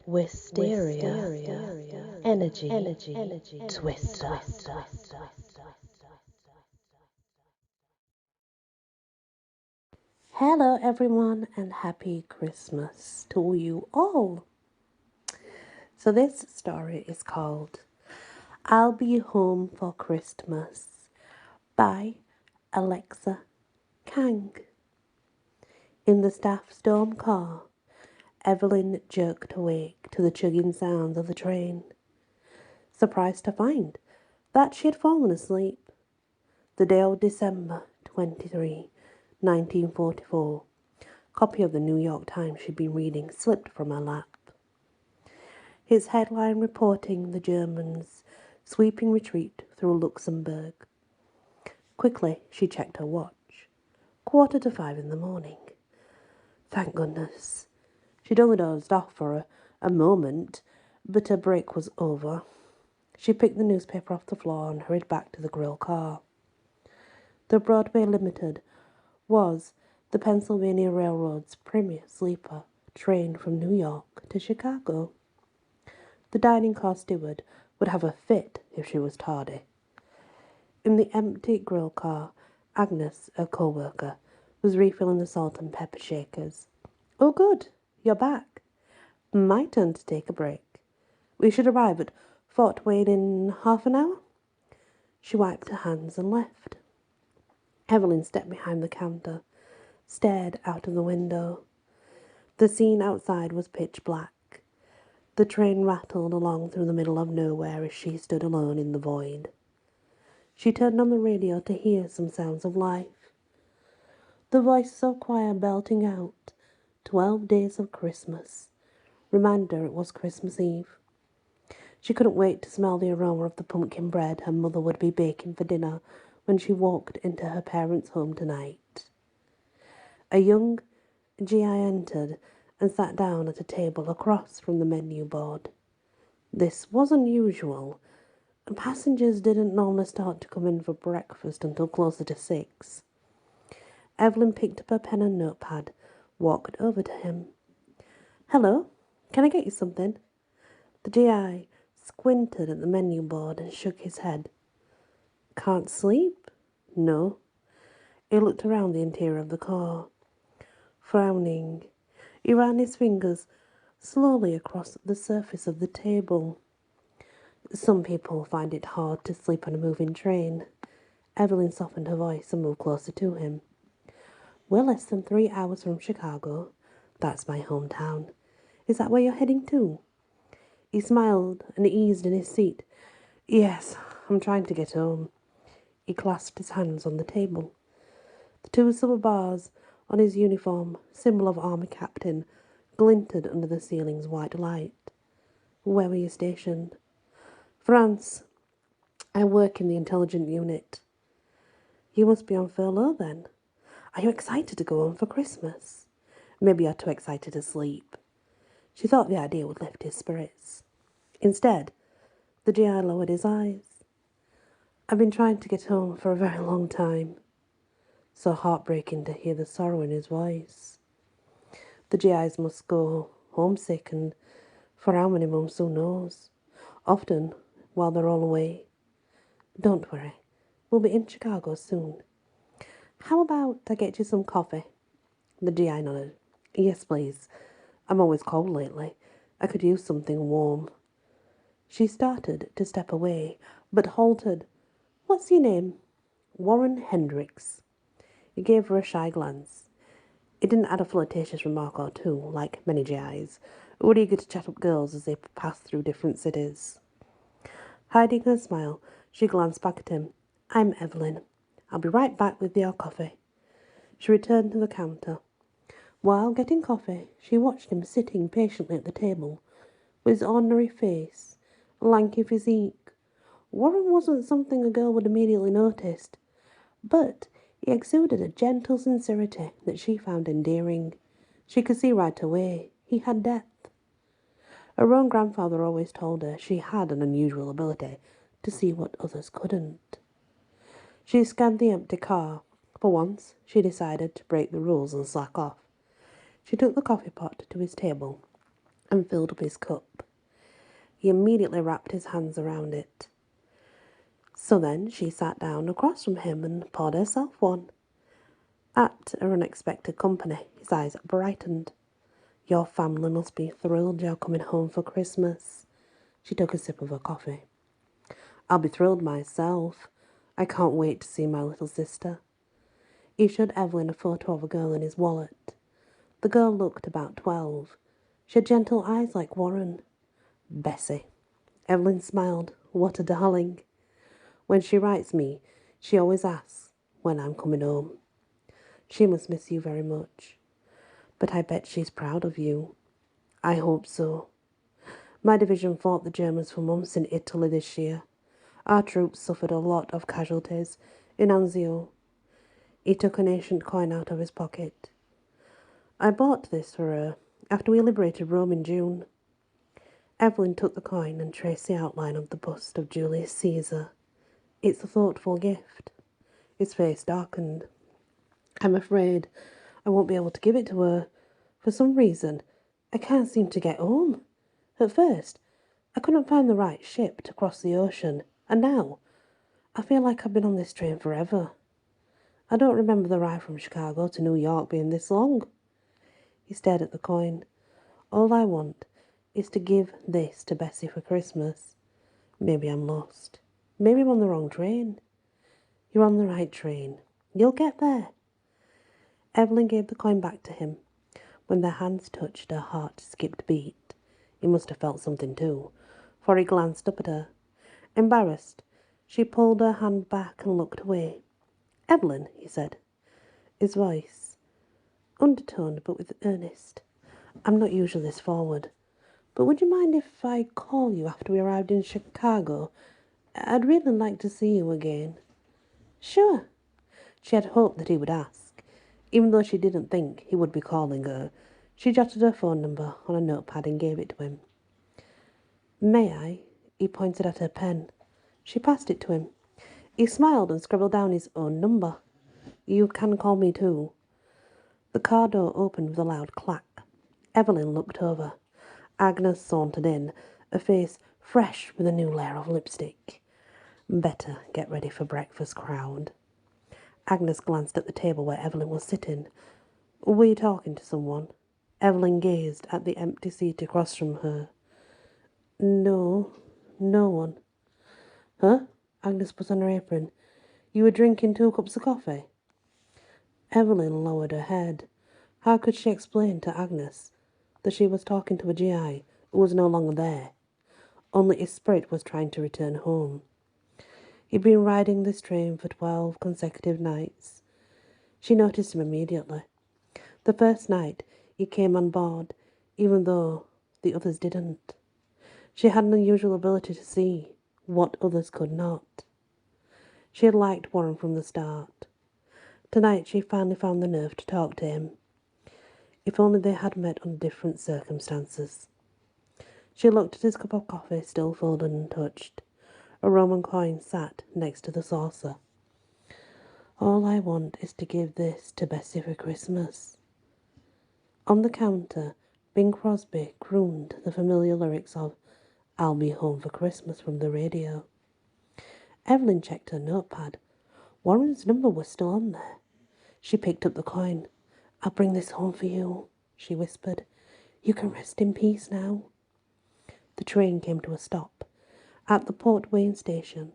Wysteria, energy, twister. Hello, everyone, and happy Christmas to you all. So, this story is called I'll Be Home for Christmas by Alexa Kang. In the staff's dorm car, Evelyn jerked awake to the chugging sounds of the train, surprised to find that she had fallen asleep. The day of December 23, 1944. Copy of the New York Times she'd been reading slipped from her lap. Its headline reporting the Germans' sweeping retreat through Luxembourg. Quickly, she checked her watch. 4:45 in the morning. Thank goodness. She'd only dozed off for a moment, but her break was over. She picked the newspaper off the floor and hurried back to the grill car. The Broadway Limited was the Pennsylvania Railroad's premier sleeper train from New York to Chicago. The dining car steward would have a fit if she was tardy. In the empty grill car, Agnes, a co-worker, was refilling the salt and pepper shakers. Oh, good, you're back. My turn to take a break. We should arrive at Fort Wayne in half an hour. She wiped her hands and left. Evelyn stepped behind the counter, stared out of the window. The scene outside was pitch black. The train rattled along through the middle of nowhere as she stood alone in the void. She turned on the radio to hear some sounds of life. The voices of choir belting out 12 days of Christmas reminded her it was Christmas Eve. She couldn't wait to smell the aroma of the pumpkin bread her mother would be baking for dinner when she walked into her parents' home tonight. A young GI entered and sat down at a table across from the menu board. This was unusual. Passengers didn't normally start to come in for breakfast until closer to 6. Evelyn picked up her pen and notepad, walked over to him. Hello, can I get you something? The GI squinted at the menu board and shook his head. Can't sleep? No. He looked around the interior of the car. Frowning, he ran his fingers slowly across the surface of the table. Some people find it hard to sleep on a moving train. Evelyn softened her voice and moved closer to him. We're less than 3 hours from Chicago. That's my hometown. Is that where you're heading to? He smiled and eased in his seat. Yes, I'm trying to get home. He clasped his hands on the table. The 2 silver bars on his uniform, symbol of army captain, glinted under the ceiling's white light. Where were you stationed? France. I work in the intelligence unit. You must be on furlough then. Are you excited to go home for Christmas? Maybe you're too excited to sleep. She thought the idea would lift his spirits. Instead, the GI lowered his eyes. I've been trying to get home for a very long time. So heartbreaking to hear the sorrow in his voice. The GIs must go homesick, and for how many months, who knows? Often, while they're all away. Don't worry, we'll be in Chicago soon. How about I get you some coffee? The GI nodded. Yes, please. I'm always cold lately. I could use something warm. She started to step away, but halted. What's your name? Warren Hendricks. He gave her a shy glance. It didn't add a flirtatious remark or two, like many GIs, who were eager to chat up girls as they passed through different cities. Hiding her smile, she glanced back at him. I'm Evelyn. I'll be right back with your coffee. She returned to the counter. While getting coffee, she watched him sitting patiently at the table, with his ordinary face, lanky physique. Warren wasn't something a girl would immediately notice, but he exuded a gentle sincerity that she found endearing. She could see right away he had depth. Her own grandfather always told her she had an unusual ability to see what others couldn't. She scanned the empty car. For once, she decided to break the rules and slack off. She took the coffee pot to his table and filled up his cup. He immediately wrapped his hands around it. So then she sat down across from him and poured herself one. At her unexpected company, his eyes brightened. "Your family must be thrilled you're coming home for Christmas." She took a sip of her coffee. "I'll be thrilled myself. I can't wait to see my little sister." He showed Evelyn a photo of a girl in his wallet. The girl looked about 12. She had gentle eyes like Warren. "Bessie." Evelyn smiled. "What a darling." "When she writes me, she always asks when I'm coming home." "She must miss you very much." "But I bet she's proud of you." "I hope so. My division fought the Germans for months in Italy this year. Our troops suffered a lot of casualties in Anzio." He took an ancient coin out of his pocket. "I bought this for her after we liberated Rome in June." Evelyn took the coin and traced the outline of the bust of Julius Caesar. "It's a thoughtful gift." His face darkened. "I'm afraid I won't be able to give it to her. For some reason, I can't seem to get home. At first, I couldn't find the right ship to cross the ocean, and now I feel like I've been on this train forever. I don't remember the ride from Chicago to New York being this long." He stared at the coin. "All I want is to give this to Bessie for Christmas. Maybe I'm lost. Maybe I'm on the wrong train." "You're on the right train. You'll get there." Evelyn gave the coin back to him. When their hands touched, her heart skipped a beat. He must have felt something too, for he glanced up at her. Embarrassed, she pulled her hand back and looked away. "Evelyn," he said, his voice undertoned but with earnest. "I'm not usually this forward, but would you mind if I call you after we arrived in Chicago? I'd really like to see you again." "Sure." She had hoped that he would ask. Even though she didn't think he would be calling her, she jotted her phone number on a notepad and gave it to him. "May I?" He pointed at her pen. She passed it to him. He smiled and scribbled down his own number. "You can call me too." The car door opened with a loud clack. Evelyn looked over. Agnes sauntered in, a face fresh with a new layer of lipstick. "Better get ready for breakfast, crowd." Agnes glanced at the table where Evelyn was sitting. "Were you talking to someone?" Evelyn gazed at the empty seat across from her. "No, no one." "Huh?" Agnes put on her apron. "You were drinking 2 cups of coffee?" Evelyn lowered her head. How could she explain to Agnes that she was talking to a GI who was no longer there? Only his spirit was trying to return home. He'd been riding this train for 12 consecutive nights. She noticed him immediately. The first night he came on board, even though the others didn't. She had an unusual ability to see what others could not. She had liked Warren from the start. Tonight she finally found the nerve to talk to him. If only they had met under different circumstances. She looked at his cup of coffee, still folded and untouched. A Roman coin sat next to the saucer. "All I want is to give this to Bessie for Christmas." On the counter, Bing Crosby crooned the familiar lyrics of "I'll Be Home for Christmas" from the radio. Evelyn checked her notepad. Warren's number was still on there. She picked up the coin. "I'll bring this home for you," she whispered. "You can rest in peace now." The train came to a stop at the Port Wayne station.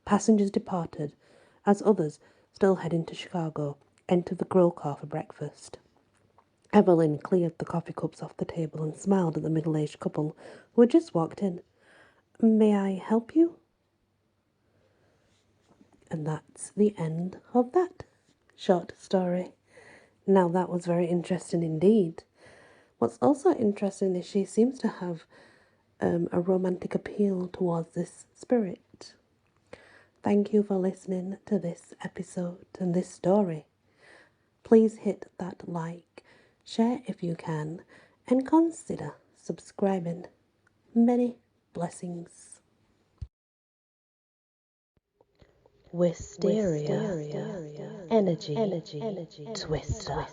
Passengers departed as others, still heading to Chicago, entered the grill car for breakfast. Evelyn cleared the coffee cups off the table and smiled at the middle-aged couple who had just walked in. "May I help you?" And that's the end of that short story. Now that was very interesting indeed. What's also interesting is she seems to have a romantic appeal towards this spirit. Thank you for listening to this episode and this story. Please hit that like, share if you can, and consider subscribing. Many blessings. Wysteria, energy, twister.